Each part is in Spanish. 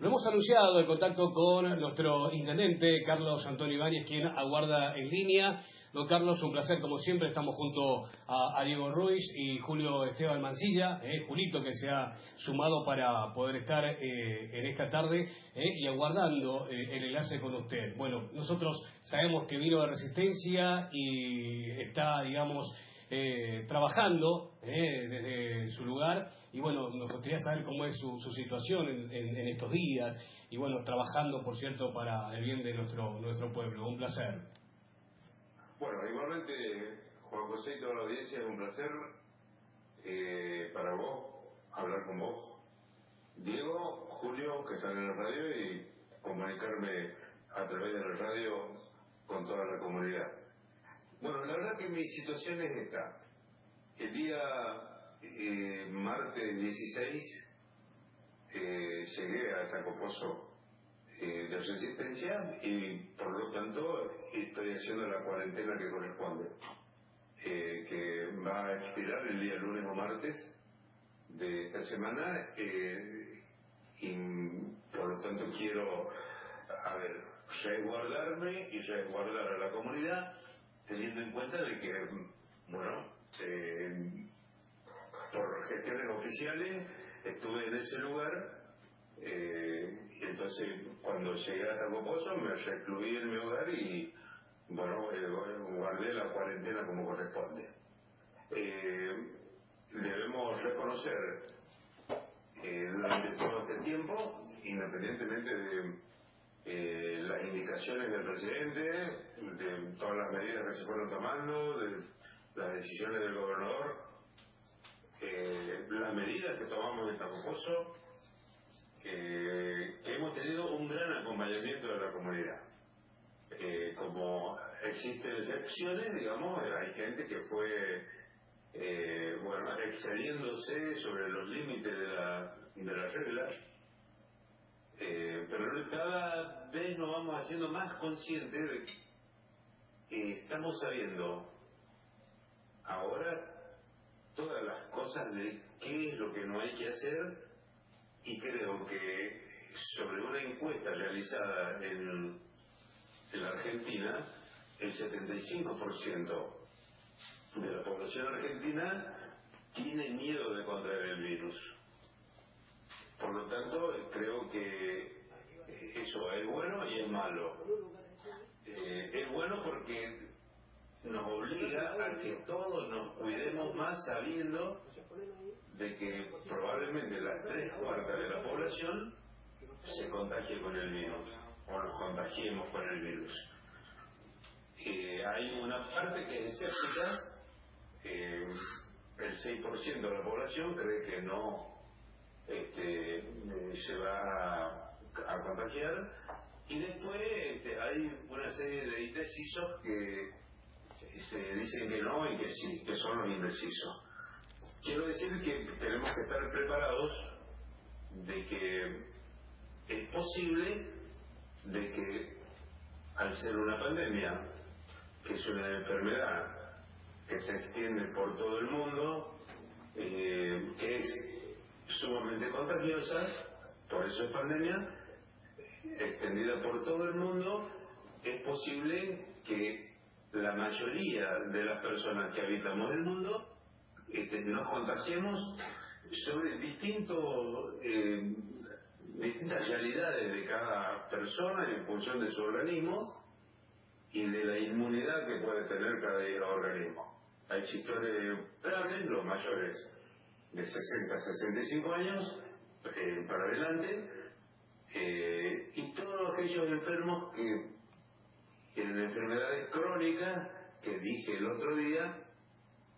Lo hemos anunciado el contacto con nuestro intendente, Carlos Antonio Ibáñez, quien aguarda en línea. Don Carlos, un placer como siempre. Estamos junto a Diego Ruiz y Julio Esteban Mancilla, Julito, que se ha sumado para poder estar en esta tarde y aguardando el enlace con usted. Bueno, nosotros sabemos que vino de Resistencia y está, digamos, trabajando desde su lugar, y bueno, nos gustaría saber cómo es su situación en estos días, y bueno, trabajando, por cierto, para el bien de nuestro pueblo. Un placer. Bueno, igualmente, Juan José y toda la audiencia, es un placer para vos hablar con vos, Diego, Julio, que están en la radio, y comunicarme a través de la radio con toda la comunidad. Bueno, la verdad que mi situación es esta. El día martes 16 llegué a Tacopozo de Resistencia y por lo tanto estoy haciendo la cuarentena que corresponde, que va a expirar el día lunes o martes de esta semana, y por lo tanto quiero, resguardarme y resguardar a la comunidad, teniendo en cuenta de que, bueno, por gestiones oficiales estuve en ese lugar, y entonces cuando llegué a Tacopozo me recluí en mi hogar y, bueno, guardé la cuarentena como corresponde. Debemos reconocer durante todo este tiempo, independientemente de las indicaciones del presidente, de todas las medidas que se fueron tomando, de las decisiones del gobernador, las medidas que tomamos en Tacopozo, que hemos tenido un gran acompañamiento de la comunidad. Como existen excepciones, digamos, hay gente que fue excediéndose sobre los límites de la regla, pero cada vez nos vamos haciendo más conscientes de que estamos sabiendo ahora todas las cosas de qué es lo que no hay que hacer, y creo que sobre una encuesta realizada en la Argentina, el 75% de la población argentina tiene miedo de contraer el virus. Por lo tanto, creo que eso es bueno y es malo. Es bueno porque nos obliga a que todos nos cuidemos más, sabiendo de que probablemente las 3/4 de la población se contagie con el virus, o nos contagiemos con el virus. Hay una parte que es escéptica, el 6% de la población cree que no se va a contagiar, y después hay una serie de indecisos que se dicen que no y que sí, que son los indecisos. Quiero decir que tenemos que estar preparados de que es posible de que, al ser una pandemia, que es una enfermedad que se extiende por todo el mundo, que es sumamente contagiosa, por eso es pandemia, extendida por todo el mundo, es posible que la mayoría de las personas que habitamos el mundo nos contagiemos sobre distintas realidades de cada persona en función de su organismo y de la inmunidad que puede tener cada organismo. Hay sectores graves, los mayores de 60 a 65 años para adelante, y todos aquellos enfermos que tienen enfermedades crónicas, que dije el otro día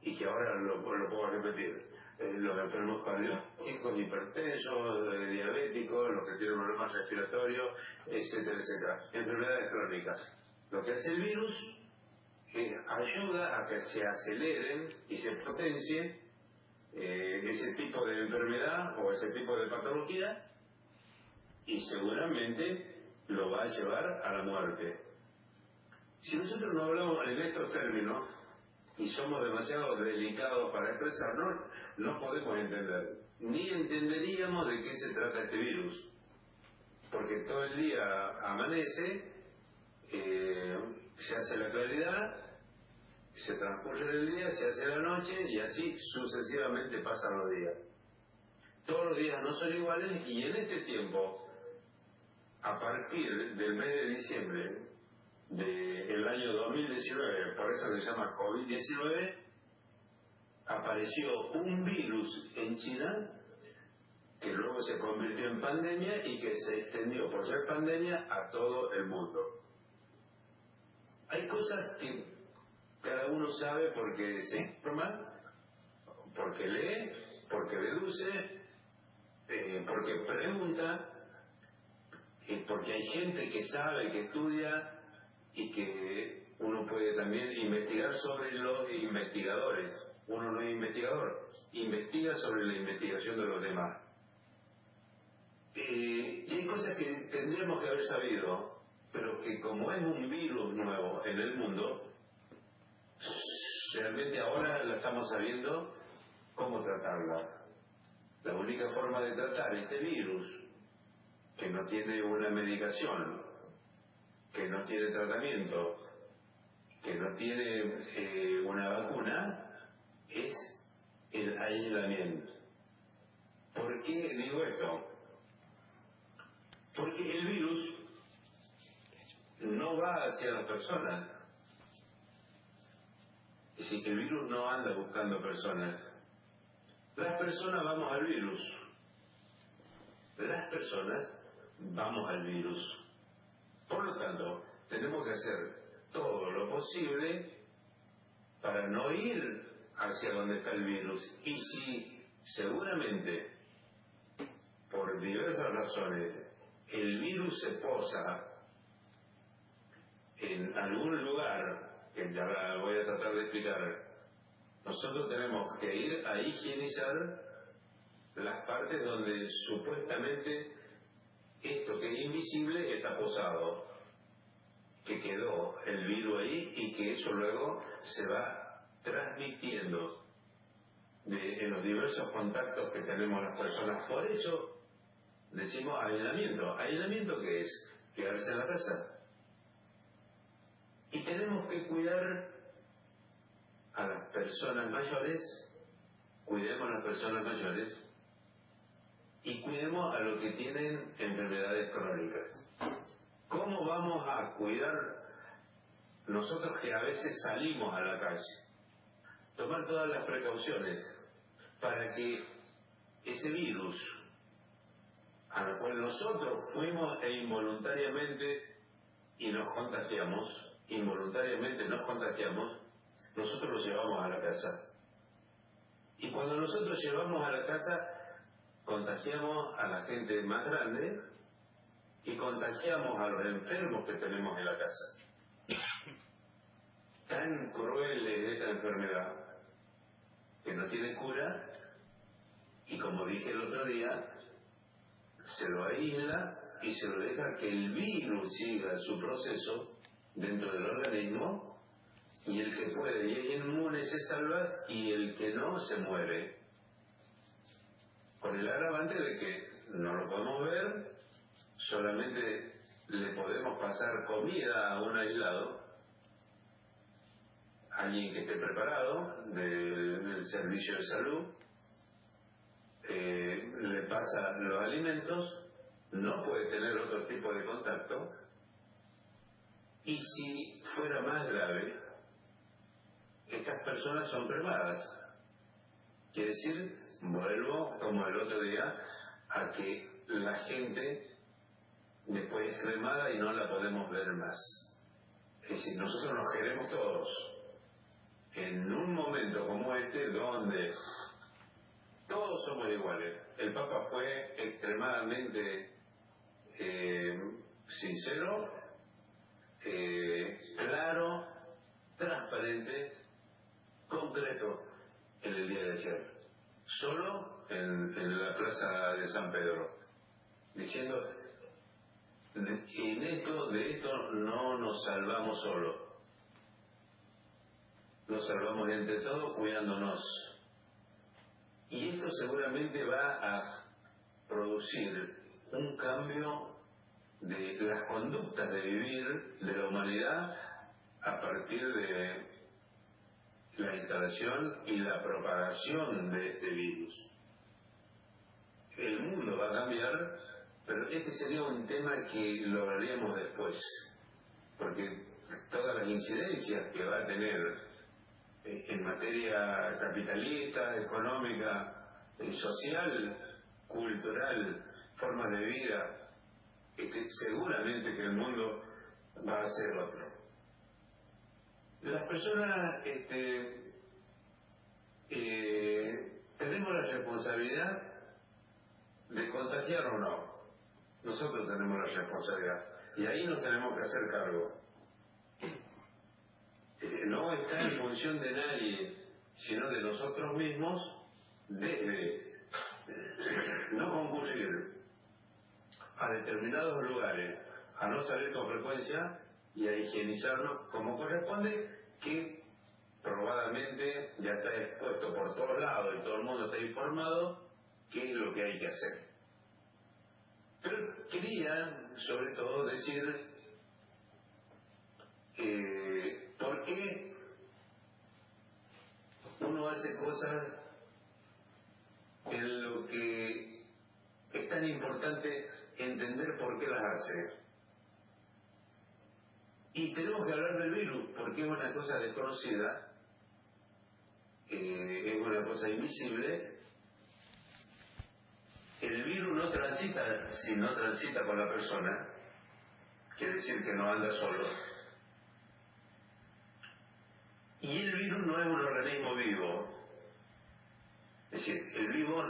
y que ahora lo puedo repetir: los enfermos cardiológicos, hipertensos, diabéticos, los que tienen problemas respiratorios, etcétera, etcétera, enfermedades crónicas. Lo que hace el virus es ayuda a que se aceleren y se potencie ese tipo de enfermedad o ese tipo de patología, y seguramente lo va a llevar a la muerte. Si nosotros no hablamos en estos términos y somos demasiado delicados para expresarnos, no podemos entender, ni entenderíamos de qué se trata este virus. porque todo el día amanece, se hace la claridad, se transcurre el día, se hace la noche y así sucesivamente pasan los días. Todos los días no son iguales y en este tiempo, a partir del mes de diciembre del año 2019, por eso se llama COVID-19, apareció un virus en China que luego se convirtió en pandemia y que se extendió por ser pandemia a todo el mundo. Hay cosas que cada uno sabe porque se informa, porque lee, porque deduce, porque pregunta, porque hay gente que sabe, que estudia y que uno puede también investigar sobre los investigadores. Uno no es investigador, investiga sobre la investigación de los demás. Y hay cosas que tendríamos que haber sabido, pero que como es un virus nuevo en el mundo, realmente ahora la estamos sabiendo cómo tratarla. La única forma de tratar este virus, que no tiene una medicación, que no tiene tratamiento, que no tiene una vacuna, es el aislamiento. ¿Por qué digo esto? Porque el virus no va hacia las personas. Es decir, el virus no anda buscando personas. Las personas vamos al virus. Las personas vamos al virus. Por lo tanto, tenemos que hacer todo lo posible para no ir hacia donde está el virus. Y si seguramente, por diversas razones, el virus se posa en algún lugar, que ya voy a tratar de explicar, nosotros tenemos que ir a higienizar las partes donde supuestamente esto que es invisible está posado, que quedó el virus ahí y que eso luego se va transmitiendo en los diversos contactos que tenemos las personas. Por eso decimos aislamiento. ¿Aislamiento qué es? Quedarse en la casa. Y tenemos que cuidar a las personas mayores, cuidemos a las personas mayores y cuidemos a los que tienen enfermedades crónicas. ¿Cómo vamos a cuidar nosotros que a veces salimos a la calle? Tomar todas las precauciones para que ese virus, al cual nosotros fuimos involuntariamente y nos contagiamos, nosotros lo llevamos a la casa. Y cuando nosotros llevamos a la casa, contagiamos a la gente más grande y contagiamos a los enfermos que tenemos en la casa. Tan cruel es esta enfermedad que no tiene cura y, como dije el otro día, se lo aísla y se lo deja que el virus siga su proceso dentro del organismo, y el que puede y es inmune se salva y el que no se muere, con el agravante de que no lo podemos ver, solamente le podemos pasar comida a un aislado, alguien que esté preparado del servicio de salud, le pasa los alimentos, no puede tener otro tipo de contacto. Y si fuera más grave, estas personas son cremadas. Quiere decir, vuelvo como el otro día, a que la gente después es cremada y no la podemos ver más. Es decir, nosotros nos queremos todos. En un momento como este, donde todos somos iguales, el Papa fue extremadamente sincero, claro, transparente, concreto en el día de ayer, solo en la plaza de San Pedro, diciendo: de esto no nos salvamos solos, nos salvamos entre todos cuidándonos. Y esto seguramente va a producir un cambio de las conductas de vivir de la humanidad a partir de la instalación y la propagación de este virus. El mundo va a cambiar, pero este sería un tema que lo hablaríamos después, porque todas las incidencias que va a tener en materia capitalista, económica, social, cultural, formas de vida, seguramente que el mundo va a ser otro. Las personas tenemos la responsabilidad de contagiar o no. Nosotros tenemos la responsabilidad y ahí nos tenemos que hacer cargo. No está en función de nadie, sino de nosotros mismos, desde no concurrir a determinados lugares, a no salir con frecuencia y a higienizarnos como corresponde, que probadamente ya está expuesto por todos lados y todo el mundo está informado qué es lo que hay que hacer. Pero quería sobre todo decir por qué uno hace cosas en lo que es tan importante entender por qué las hace. Y tenemos que hablar del virus porque es una cosa desconocida, es una cosa invisible. El virus no transita, si no transita con la persona, quiere decir que no anda solo. Y el virus no es un organismo vivo. Es decir, el vivo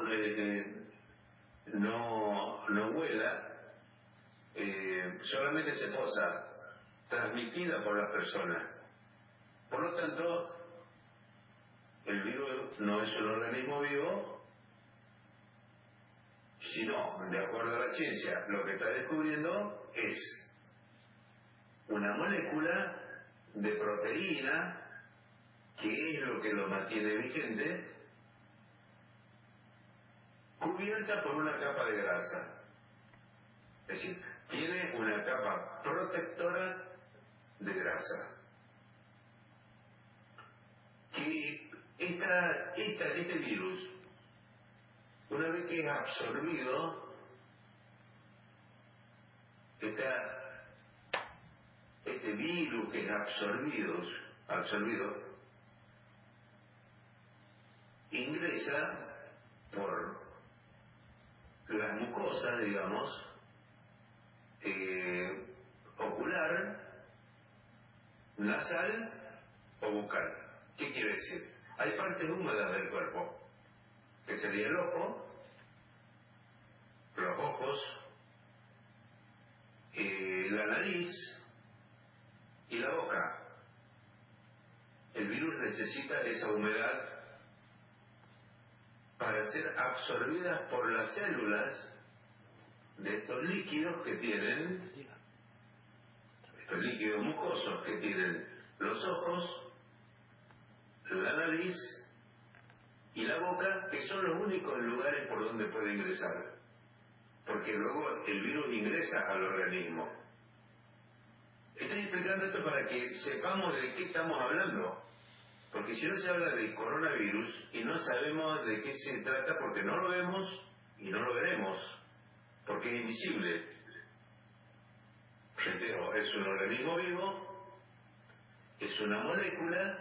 no vuela, solamente se posa, transmitida por las personas. Por lo tanto, el virus no es un organismo vivo, sino, de acuerdo a la ciencia, lo que está descubriendo es una molécula de proteína, que es lo que lo mantiene vigente, cubierta por una capa de grasa. Es decir, tiene una capa protectora de grasa. Que este virus, una vez que es absorbido, este virus que es absorbido, ingresa por las mucosas, digamos, ocular, nasal o bucal. ¿Qué quiere decir? Hay partes húmedas del cuerpo, que sería el ojo, los ojos, la nariz y la boca. El virus necesita esa humedad para ser absorbidas por las células de estos líquidos que tienen, estos líquidos mucosos que tienen los ojos, la nariz y la boca, que son los únicos lugares por donde puede ingresar, porque luego el virus ingresa al organismo. Estoy explicando esto para que sepamos de qué estamos hablando, porque si no se habla de coronavirus y no sabemos de qué se trata, porque no lo vemos y no lo veremos, porque es invisible. Reitero, es un organismo vivo, es una molécula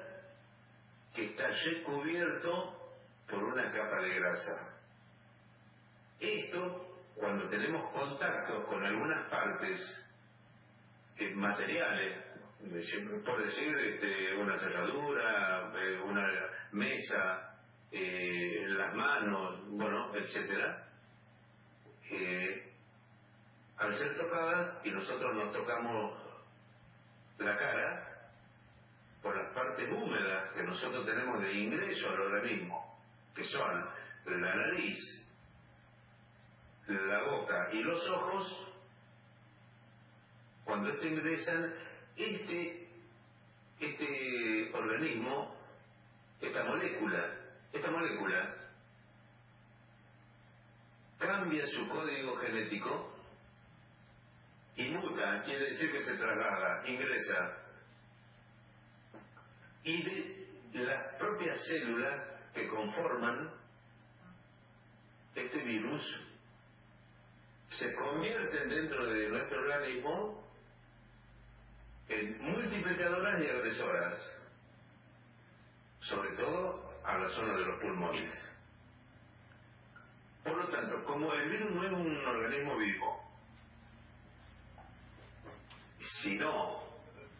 que está recubierto por una capa de grasa. Esto, cuando tenemos contacto con algunas partes materiales, por decir una cerradura, una mesa, las manos, bueno, etcétera, al ser tocadas y nosotros nos tocamos la cara, por las partes húmedas que nosotros tenemos de ingreso al organismo, que son la nariz, la boca y los ojos, cuando ingresan, este organismo, esta molécula cambia su código genético y muta, quiere decir que se traslada, ingresa, y de las propias células que conforman este virus se convierten dentro de nuestro organismo en multiplicadoras y agresoras, sobre todo a la zona de los pulmones. Por lo tanto, como el virus no es un organismo vivo, sino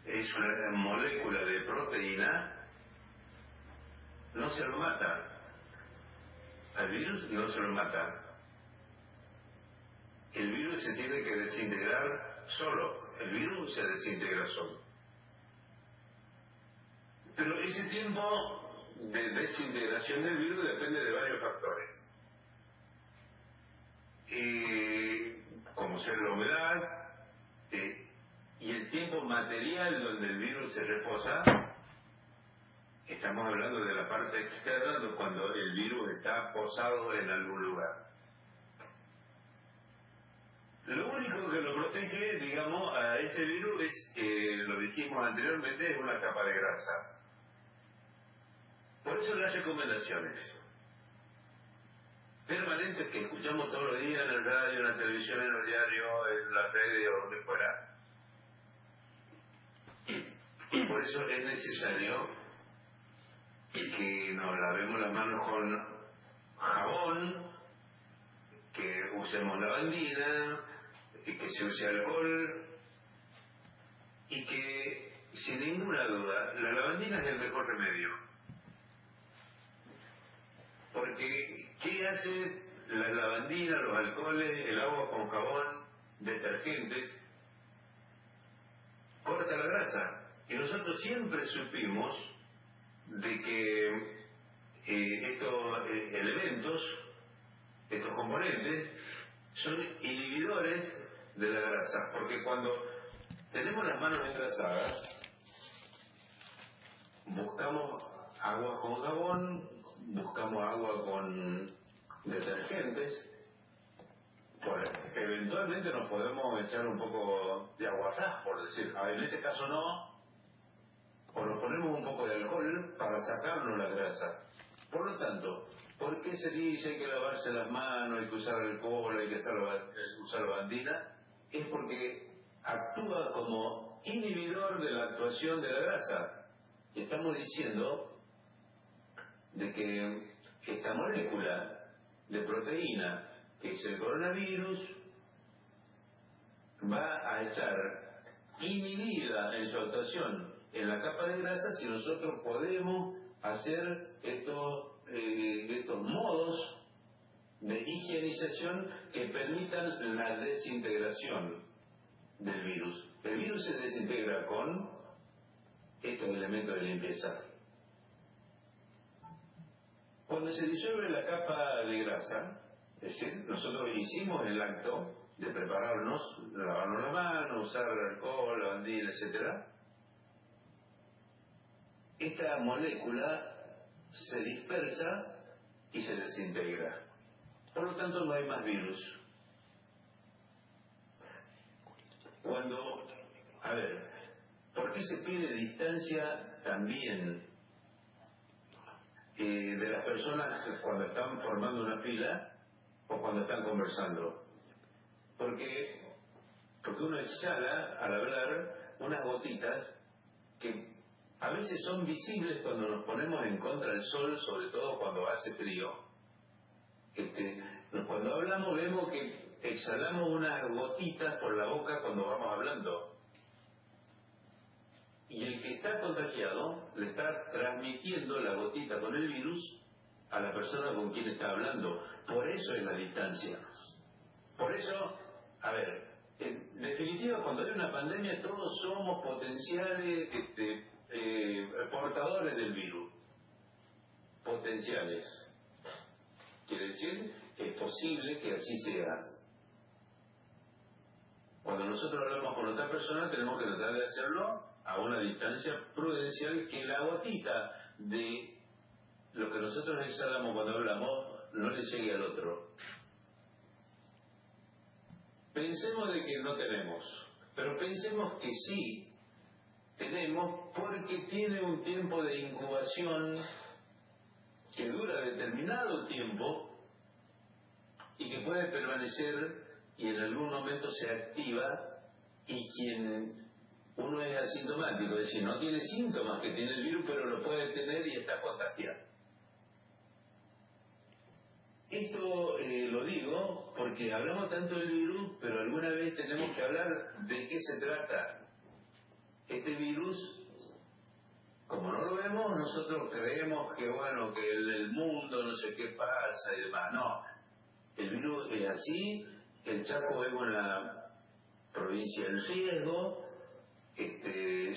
es una molécula de proteína, no se lo mata. Al virus no se lo mata. El virus se tiene que desintegrar solo. El virus se desintegra solo. Pero ese tiempo de desintegración del virus depende de varios factores. Como ser la humedad y el tiempo material donde el virus se reposa. Estamos hablando de la parte externa cuando el virus está posado en algún lugar. Lo único que lo protege, digamos, a este virus es, lo dijimos anteriormente, es una capa de grasa. Por eso las recomendaciones permanentes que escuchamos todos los días en el radio, en la televisión, en los diarios, en las redes o donde fuera. Por eso es necesario que nos lavemos las manos con jabón, que usemos lavandina, que se use alcohol y que, sin ninguna duda, la lavandina es el mejor remedio. Porque, ¿qué hace la lavandina, los alcoholes, el agua con jabón, detergentes? Corta la grasa. Y nosotros siempre supimos de que estos elementos, estos componentes, son inhibidores de la grasa, porque cuando tenemos las manos engrasadas, buscamos agua con jabón, buscamos agua con detergentes, pues eventualmente nos podemos echar un poco de agua atrás, por decir, en este caso no, o nos ponemos un poco de alcohol para sacarnos la grasa. Por lo tanto, ¿por qué se dice hay que lavarse las manos, hay que usar alcohol, hay que usar lavandina? Es porque actúa como inhibidor de la actuación de la grasa. Y estamos diciendo de que esta molécula de proteína, que es el coronavirus, va a estar inhibida en su actuación en la capa de grasa si nosotros podemos hacer estos modos de higienización que permitan la desintegración del virus. El virus se desintegra con estos elementos de limpieza. Cuando se disuelve la capa de grasa, es decir, nosotros hicimos el acto de prepararnos, lavarnos la mano, usar alcohol, lavandina, etc., esta molécula se dispersa y se desintegra. Por lo tanto, no hay más virus. ¿Por qué se pide distancia también de las personas cuando están formando una fila o cuando están conversando? Porque uno exhala al hablar unas gotitas que a veces son visibles cuando nos ponemos en contra del sol, sobre todo cuando hace frío. Cuando hablamos vemos que exhalamos unas gotitas por la boca cuando vamos hablando. Y el que está contagiado le está transmitiendo la gotita con el virus a la persona con quien está hablando. Por eso es la distancia. Por eso, en definitiva, cuando hay una pandemia todos somos potenciales portadores del virus. Potenciales. Quiere decir que es posible que así sea. Cuando nosotros hablamos con otra persona tenemos que tratar de hacerlo a una distancia prudencial, que la gotita de lo que nosotros exhalamos cuando hablamos no le llegue al otro. Pensemos de que no tenemos Pero pensemos que sí tenemos, porque tiene un tiempo de incubación que dura determinado tiempo y que puede permanecer y en algún momento se activa, y quien uno es asintomático, es decir, no tiene síntomas que tiene el virus, pero lo puede tener y está contagiado. Esto lo digo porque hablamos tanto del virus, pero alguna vez tenemos que hablar de qué se trata. Este virus, como no lo vemos, nosotros creemos que, bueno, que el mundo no sé qué pasa y demás. No, el virus es así. El Chaco es una provincia en riesgo.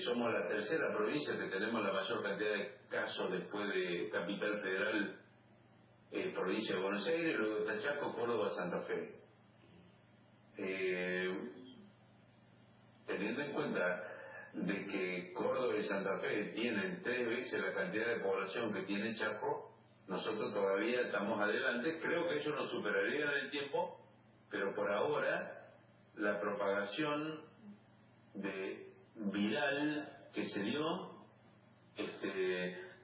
Somos la tercera provincia que tenemos la mayor cantidad de casos después de Capital Federal, provincia de Buenos Aires, luego está Chaco, Córdoba, Santa Fe. Teniendo en cuenta de que Córdoba y Santa Fe tienen 3 veces la cantidad de población que tiene Chaco, nosotros todavía estamos adelante. Creo que ellos nos superarían en el tiempo, pero por ahora la propagación viral que se dio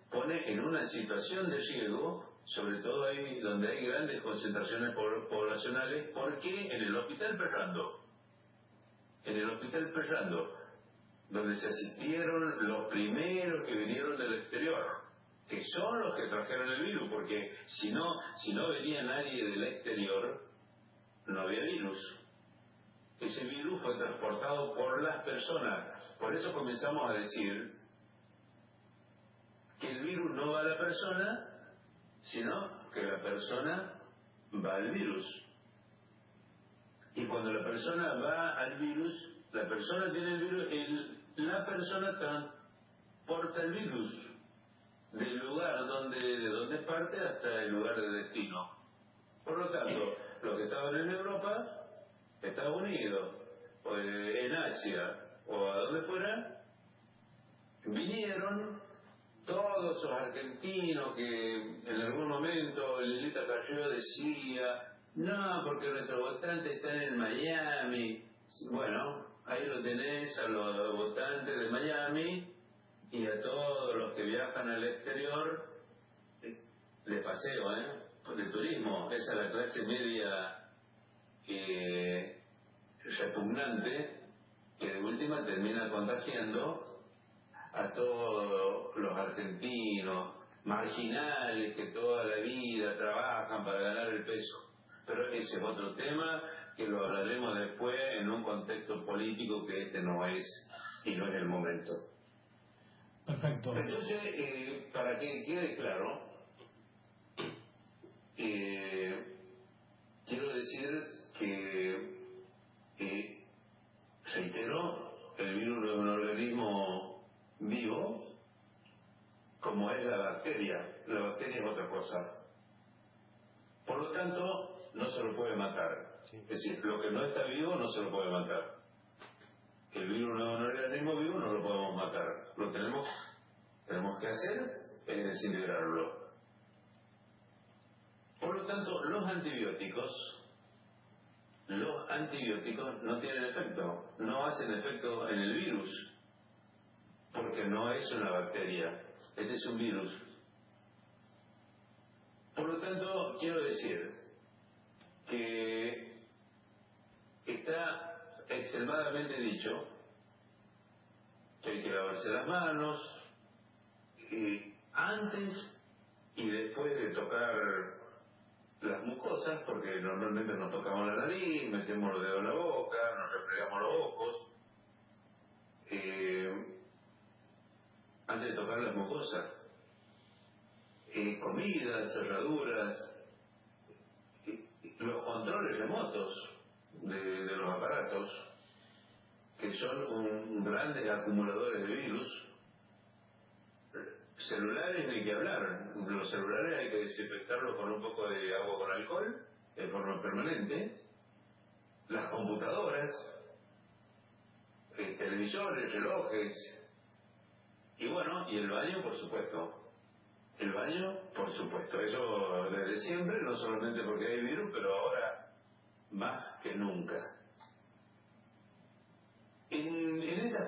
pone en una situación de riesgo, sobre todo ahí donde hay grandes concentraciones poblacionales, porque en el Hospital Perrando, donde se asistieron los primeros que vinieron del exterior, que son los que trajeron el virus, porque si no venía nadie del exterior, no había virus. Ese virus fue transportado por las personas. Por eso comenzamos a decir que el virus no va a la persona, sino que la persona va al virus. Y cuando la persona va al virus, la persona tiene el virus, la persona transporta el virus del lugar de donde parte hasta el lugar de destino. Por lo tanto, los que estaban en Europa, Estados Unidos, o en Asia, o a donde fuera, vinieron todos esos argentinos que en algún momento Lilita Carrió decía, no, porque nuestros votantes están en Miami. Bueno, ahí lo tenés a los votantes de Miami y a todos los que viajan al exterior de paseo, de turismo. Esa es la clase media repugnante que de última termina contagiando a todos los argentinos marginales que toda la vida trabajan para ganar el peso. Pero ese es otro tema que lo hablaremos después en un contexto político que este no es y no es el momento. Perfecto. Entonces, para que quede claro, quiero decir que, reitero, el virus no es un organismo vivo como es la bacteria. La bacteria es otra cosa. Por lo tanto, no se lo puede matar. Sí. Es decir, lo que no está vivo no se lo puede matar. El virus no es un organismo vivo, no lo podemos matar. Lo tenemos que hacer es desintegrarlo. Por lo tanto, los antibióticos no tienen efecto, no hacen efecto en el virus, porque no es una bacteria, este es un virus. Por lo tanto, quiero decir que está extremadamente dicho que hay que lavarse las manos antes y después de tocar las mucosas, porque normalmente nos tocamos la nariz, metemos los dedos en la boca, nos refregamos los ojos, antes de tocar las mucosas, comidas, cerraduras, los controles remotos de los aparatos, que son grandes acumuladores de virus. Celulares ni que hablar. Los celulares hay que desinfectarlos con un poco de agua con alcohol de forma permanente. Las computadoras, televisores, relojes, y bueno, y el baño, por supuesto. El baño, por supuesto. Eso desde siempre, no solamente porque hay virus, pero ahora más que nunca.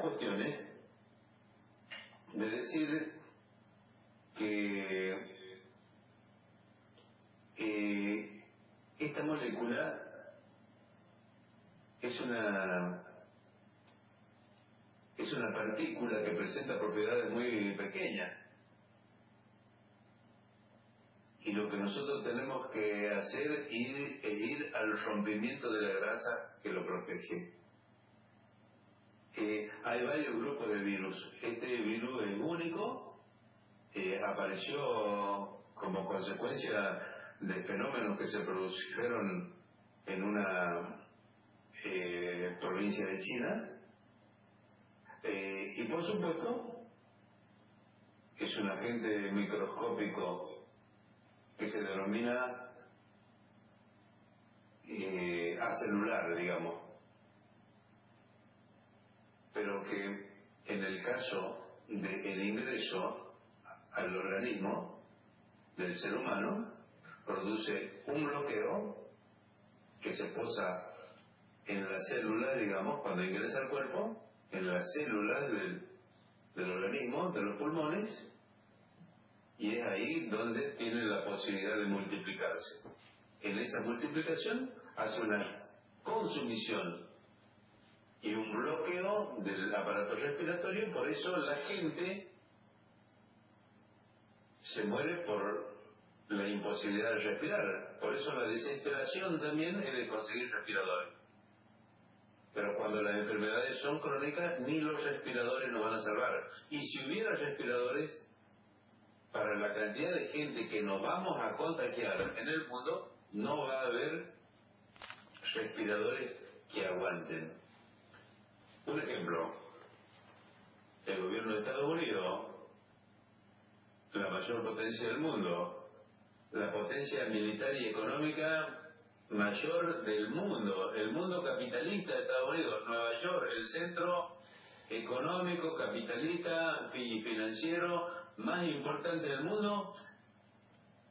cuestiones de decir que esta molécula es una partícula que presenta propiedades muy pequeñas, y lo que nosotros tenemos que hacer es ir al rompimiento de la grasa que lo protege. Hay varios grupos de virus. Este virus es único, apareció como consecuencia de fenómenos que se produjeron en una provincia de China, y por supuesto es un agente microscópico que se denomina acelular, digamos, pero que en el caso del ingreso al organismo del ser humano produce un bloqueo que se posa en la célula, digamos, cuando ingresa al cuerpo, en las células del organismo, de los pulmones, y es ahí donde tiene la posibilidad de multiplicarse. En esa multiplicación hace una consumición y un bloqueo del aparato respiratorio. Por eso la gente se muere por la imposibilidad de respirar. Por eso la desesperación también es de conseguir respiradores. Pero cuando las enfermedades son crónicas, ni los respiradores nos van a salvar. Y si hubiera respiradores, para la cantidad de gente que nos vamos a contagiar en el mundo, no va a haber respiradores que aguanten. Un ejemplo: el gobierno de Estados Unidos, la mayor potencia del mundo, la potencia militar y económica mayor del mundo, el mundo capitalista de Estados Unidos, Nueva York, el centro económico, capitalista y financiero más importante del mundo,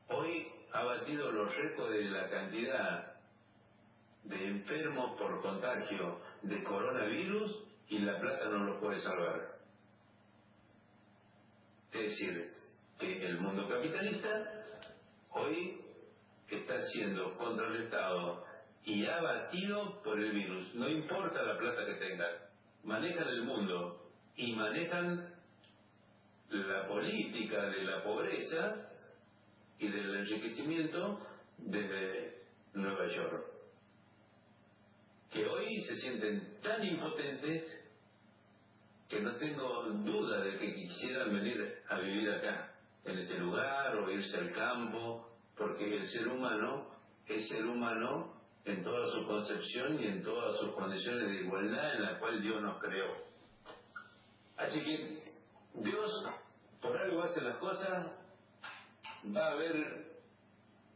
hoy ha batido los récords de la cantidad de enfermos por contagio de coronavirus, y la plata no los puede salvar. Es decir, que el mundo capitalista hoy está siendo contrarrestado y abatido por el virus. No importa la plata que tengan, manejan el mundo y manejan la política de la pobreza y del enriquecimiento desde Nueva York, que hoy se sienten tan impotentes que no tengo duda de que quisieran venir a vivir acá, en este lugar, o irse al campo, porque el ser humano es ser humano en toda su concepción y en todas sus condiciones de igualdad en la cual Dios nos creó. Así que Dios, por algo hace las cosas. Va a haber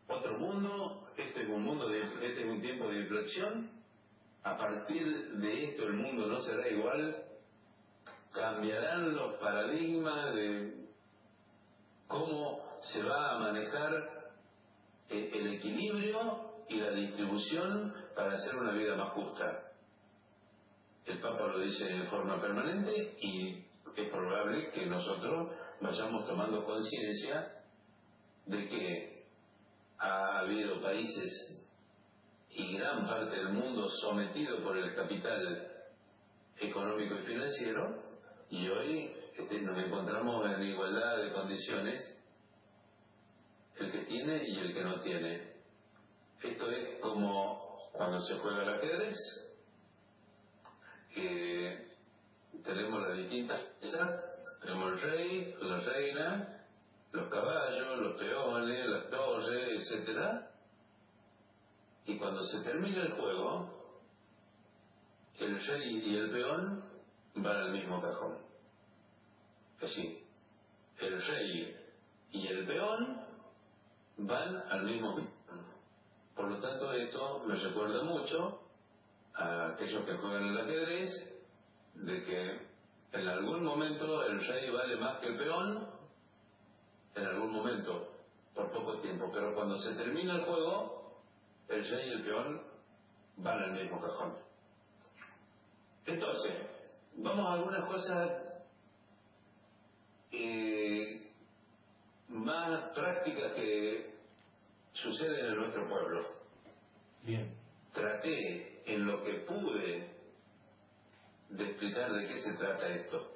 otro mundo. Este es un tiempo de inflexión. A partir de esto el mundo no será igual. Cambiarán los paradigmas de cómo se va a manejar el equilibrio y la distribución para hacer una vida más justa. El Papa lo dice de forma permanente, y es probable que nosotros vayamos tomando conciencia de que ha habido países y gran parte del mundo sometido por el capital económico y financiero, y hoy nos encontramos en igualdad de condiciones el que tiene y el que no tiene. Esto es como cuando se juega al ajedrez, que tenemos las distintas piezas, tenemos el rey, la reina, los caballos, los peones, las torres, etc. Y cuando se termina el juego, el rey y el peón van al mismo cajón. Así, el rey y el peón van al mismo cajón. Por lo tanto, esto me recuerda mucho a aquellos que juegan el ajedrez, de que en algún momento el rey vale más que el peón, en algún momento, por poco tiempo, pero cuando se termina el juego, el rey y el peón van al mismo cajón. Entonces, Vamos a algunas cosas más prácticas que suceden en nuestro pueblo. Bien. Traté en lo que pude de explicar de qué se trata esto.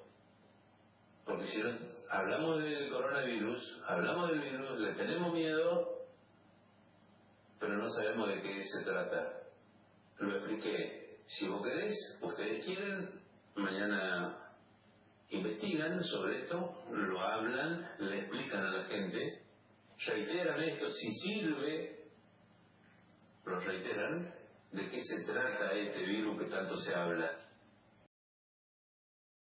Porque si no, hablamos del coronavirus, hablamos del virus, le tenemos miedo, pero no sabemos de qué se trata. Lo expliqué. Si vos querés, ustedes quieren, mañana investigan sobre esto, lo hablan, le explican a la gente, reiteran esto, si sirve, lo reiteran, de qué se trata este virus que tanto se habla.